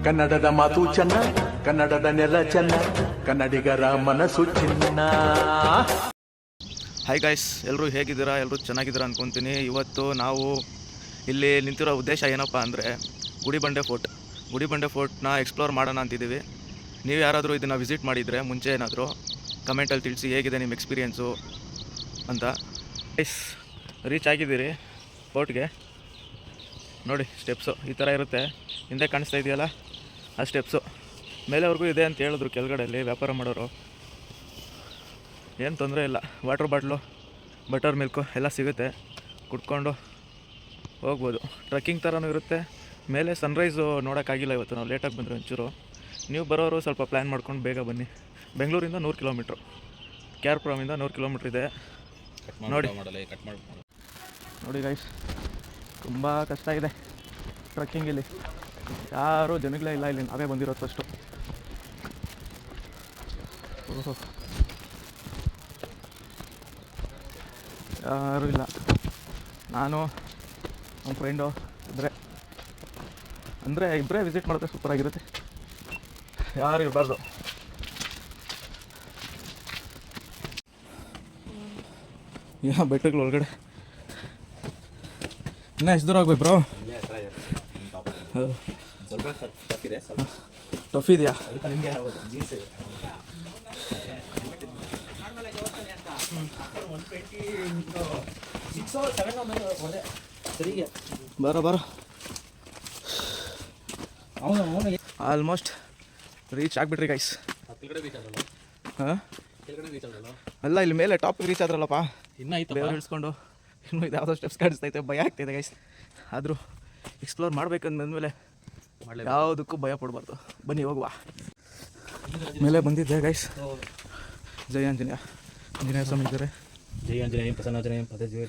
ಕನ್ನಡದ ಮಾತು ಚೆನ್ನ, ಕನ್ನಡದ ನೆಲ ಚೆನ್ನ, ಕನ್ನಡಿಗರ ಮನಸ್ಸು ಚಿನ್ನ. ಹಾಯ್ ಗಾಯ್ಸ್, ಎಲ್ಲರೂ ಹೇಗಿದ್ದೀರಾ? ಎಲ್ಲರೂ ಚೆನ್ನಾಗಿದ್ದೀರಾ ಅಂದ್ಕೊತೀನಿ. ಇವತ್ತು ನಾವು ಇಲ್ಲಿ ನಿಂತಿರೋ ಉದ್ದೇಶ ಏನಪ್ಪ ಅಂದರೆ ಗುಡಿಬಂಡೆ ಫೋರ್ಟ್ನ ಎಕ್ಸ್ಪ್ಲೋರ್ ಮಾಡೋಣ ಅಂತಿದ್ದೀವಿ. ನೀವು ಯಾರಾದರೂ ಇದನ್ನು ವಿಸಿಟ್ ಮಾಡಿದರೆ ಮುಂಚೆ ಏನಾದರೂ ಕಮೆಂಟಲ್ಲಿ ತಿಳಿಸಿ ಹೇಗಿದೆ ನಿಮ್ಮ ಎಕ್ಸ್ಪೀರಿಯೆನ್ಸು ಅಂತ. ಗೈಸ್, ರೀಚ್ ಆಗಿದ್ದೀರಿ ಫೋರ್ಟ್ಗೆ. ನೋಡಿ, ಸ್ಟೆಪ್ಸು ಈ ಥರ ಇರುತ್ತೆ. ಹಿಂದೆ ಕಾಣಿಸ್ತಾ ಇದೆಯಲ್ಲ, ಆ ಸ್ಟೆಪ್ಸು ಮೇಲೆವರೆಗೂ ಇದೆ ಅಂತ ಹೇಳಿದ್ರು ಕೆಳಗಡೆಯಲ್ಲಿ ವ್ಯಾಪಾರ ಮಾಡೋರು. ಏನು ತೊಂದರೆ ಇಲ್ಲ, ವಾಟರ್ ಬಾಟ್ಲು, ಬಟರ್ ಮಿಲ್ಕು ಎಲ್ಲ ಸಿಗುತ್ತೆ, ಕುಡ್ಕೊಂಡು ಹೋಗ್ಬೋದು. ಟ್ರೆಕ್ಕಿಂಗ್ ಥರನೂ ಇರುತ್ತೆ. ಮೇಲೆ ಸನ್ರೈಸು ನೋಡೋಕ್ಕಾಗಿಲ್ಲ ಇವತ್ತು, ನಾವು ಲೇಟಾಗಿ ಬಂದರೆ ಒಂಚೂರು. ನೀವು ಬರೋರು ಸ್ವಲ್ಪ ಪ್ಲ್ಯಾನ್ ಮಾಡ್ಕೊಂಡು ಬೇಗ ಬನ್ನಿ. ಬೆಂಗಳೂರಿಂದ 100 ಕಿಲೋಮೀಟ್ರು, ಕ್ಯಾರ್ಪುರಮಿಂದ 100 ಕಿಲೋಮೀಟ್ರ್ ಇದೆ. ನೋಡಿ ಗೈಸ್, ತುಂಬ ಕಷ್ಟ ಇದೆ ಟ್ರೆಕ್ಕಿಂಗ್. ಇಲ್ಲಿ ಯಾರೂ ಜನಗಳೇ ಇಲ್ಲ, ಇಲ್ಲಿ ನಾವೇ ಬಂದಿರೋದು ಫಸ್ಟು. ಓಹೋ, ಯಾರೂ ಇಲ್ಲ. ನಾನು ನಮ್ಮ ಫ್ರೆಂಡು ಇಬ್ಬರೇ ವಿಸಿಟ್ ಮಾಡಿದ್ರೆ ಸೂಪರಾಗಿರುತ್ತೆ, ಯಾರು ಇರಬಾರ್ದು. ಯಾ ಬೆಟ್ಟಗಳು ಒಳಗಡೆ ಇನ್ನೂ ಎಷ್ಟು ದೂರ ಆಗ್ಬೇಕು ಬ್ರೋ? ಟಫ್ ಇದೆಯಾ? ಬರೋ ಆಲ್ಮೋಸ್ಟ್ ರೀಚ್ ಆಗಿಬಿಟ್ರಿ ಗೈಸ್. ಹಾಂ, ಅಲ್ಲ ಇಲ್ಲಿ ಮೇಲೆ ಟಾಪಿಗೆ ರೀಚ್ ಆದ್ರಲ್ಲಪ್ಪ, ಇನ್ನೂ ಐತೆ ಇಳಿಸ್ಕೊಂಡು. ಇನ್ನೂ ಇದು ಯಾವುದೋ ಸ್ಟೆಪ್ಸ್ ಕಾಣಿಸ್ತೈತೆ, ಭಯ ಆಗ್ತಾಯಿದೆ ಗೈಸ್. ಆದರೂ ಎಕ್ಸ್ಪ್ಲೋರ್ ಮಾಡ್ಬೇಕಂದ್ಮೇಲೆ ಯಾವುದಕ್ಕೂ ಭಯ ಪಡಬಾರ್ದು. ಬನ್ನಿ ಹೋಗುವ. ಮೇಲೆ ಬಂದಿದ್ದೆ ಗೈಸ್. ಜೈ ಆಂಜನೇಯ ಸ್ವಾಮಿ ಇದ್ದಾರೆ. ಜೈ ಆಂಜನೇಯ ಪ್ರಸನ್ನಾಂಜನೇಯ ಪದ ಜೀವ.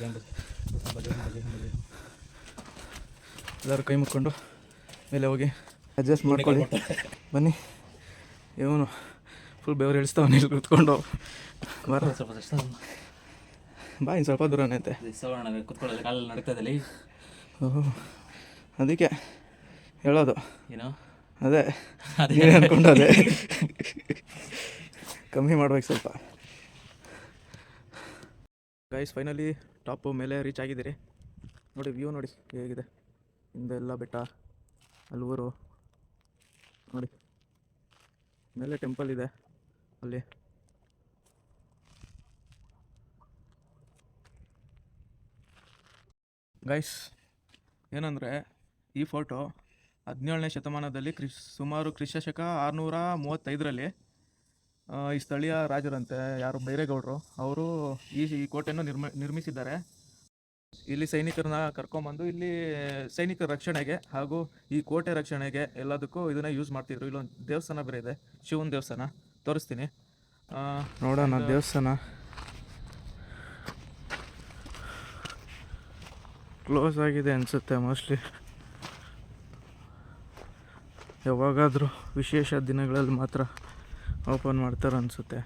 ಎಲ್ಲರೂ ಕೈ ಮುಕ್ಕೊಂಡು ಮೇಲೆ ಹೋಗಿ ಅಡ್ಜಸ್ಟ್ ಮಾಡ್ಕೊಳ್ಳಿ. ಬನ್ನಿ. ಇವನು ಫುಲ್ ಬೆವರು ಇಳಿಸ್ತಾವನ್ನ ಇಲ್ಲಿ ಕುತ್ಕೊಂಡು. ಬರ ಬಾ, ಇನ್ನು ಸ್ವಲ್ಪ ದೂರನೇ ಐತೆ. ಕಾಲಲ್ಲಿ ನಡೀತದಲ್ಲಿ. ಓಹೋ, ಅದಕ್ಕೆ ಹೇಳೋದು ಏನೋ ಅದೇ ನೀನು ಅಂದ್ಕೊಂಡು ಅದೇ ಕಮ್ಮಿ ಮಾಡ್ಬೇಕು ಸ್ವಲ್ಪ. ಗೈಸ್, ಫೈನಲಿ ಟಾಪು ಮೇಲೆ ರೀಚ್ ಆಗಿದ್ದೀರಿ. ನೋಡಿ ವ್ಯೂ ನೋಡಿ ಹೇಗಿದೆ. ಹಿಂದೆಲ್ಲ ಬೆಟ್ಟ, ಅಲ್ಲಿ ಊರು ನೋಡಿ. ಮೇಲೆ ಟೆಂಪಲ್ ಇದೆ ಅಲ್ಲಿ. ಗೈಸ್, ಏನಂದರೆ ಈ ಫೋಟೋ 17ನೇ ಶತಮಾನದಲ್ಲಿ ಸುಮಾರು ಕ್ರಿಸ್ತಶಕ 635ರಲ್ಲಿ ಈ ಸ್ಥಳೀಯ ರಾಜರಂತೆ ಯಾರು ಬೈರೇಗೌಡರು ಅವರು ಈ ಕೋಟೆಯನ್ನು ನಿರ್ಮಿಸಿದ್ದಾರೆ. ಇಲ್ಲಿ ಸೈನಿಕರನ್ನ ಕರ್ಕೊಂಬಂದು ಇಲ್ಲಿ ಸೈನಿಕರ ರಕ್ಷಣೆಗೆ ಹಾಗೂ ಈ ಕೋಟೆ ರಕ್ಷಣೆಗೆ ಎಲ್ಲದಕ್ಕೂ ಇದನ್ನು ಯೂಸ್ ಮಾಡ್ತಿದ್ರು. ಇಲ್ಲೊಂದು ದೇವಸ್ಥಾನ ಬೇರೆ ಇದೆ, ಶಿವನ ದೇವಸ್ಥಾನ, ತೋರಿಸ್ತೀನಿ ನೋಡೋಣ. ದೇವಸ್ಥಾನ ಕ್ಲೋಸ್ ಆಗಿದೆ ಅನಿಸುತ್ತೆ ಮೋಸ್ಟ್ಲಿ. ಯಾವಾಗಾದರೂ ವಿಶೇಷ ದಿನಗಳಲ್ಲಿ ಮಾತ್ರ ಓಪನ್ ಮಾಡ್ತಾರೆ ಅನಿಸುತ್ತೆ.